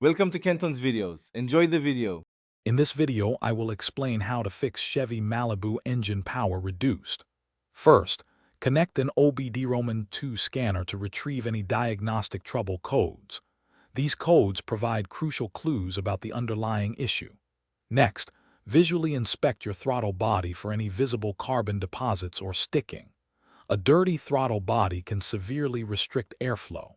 Welcome to Kenton's videos. Enjoy the video. In this video, I will explain how to fix Chevy Malibu engine power reduced. First, connect an OBD-ROMAN2 scanner to retrieve any diagnostic trouble codes. These codes provide crucial clues about the underlying issue. Next, visually inspect your throttle body for any visible carbon deposits or sticking. A dirty throttle body can severely restrict airflow.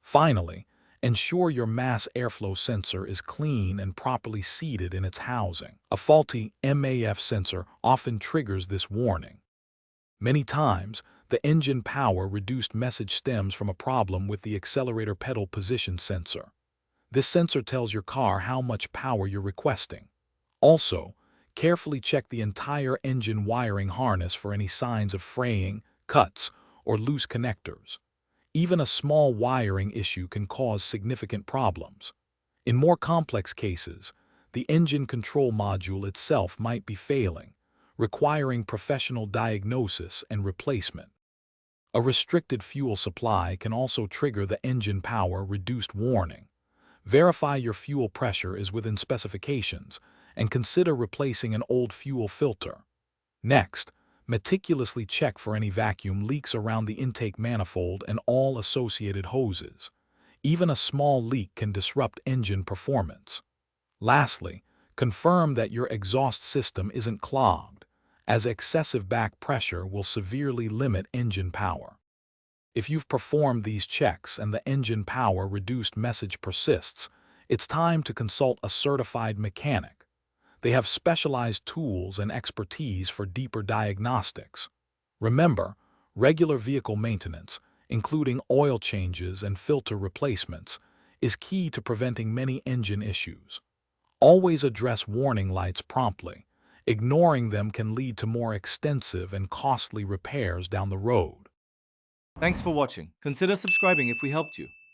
Finally, ensure your mass airflow sensor is clean and properly seated in its housing. A faulty MAF sensor often triggers this warning. Many times, the engine power reduced message stems from a problem with the accelerator pedal position sensor. This sensor tells your car how much power you're requesting. Also, carefully check the entire engine wiring harness for any signs of fraying, cuts, or loose connectors. Even a small wiring issue can cause significant problems. In more complex cases, the engine control module itself might be failing, requiring professional diagnosis and replacement. A restricted fuel supply can also trigger the engine power reduced warning. Verify your fuel pressure is within specifications and consider replacing an old fuel filter. Next, meticulously check for any vacuum leaks around the intake manifold and all associated hoses. Even a small leak can disrupt engine performance. Lastly, confirm that your exhaust system isn't clogged, as excessive back pressure will severely limit engine power. If you've performed these checks and the engine power reduced message persists, it's time to consult a certified mechanic. They have specialized tools and expertise for deeper diagnostics. Remember, regular vehicle maintenance, including oil changes and filter replacements, is key to preventing many engine issues. Always address warning lights promptly. Ignoring them can lead to more extensive and costly repairs down the road. Thanks for watching. Consider subscribing if we helped you.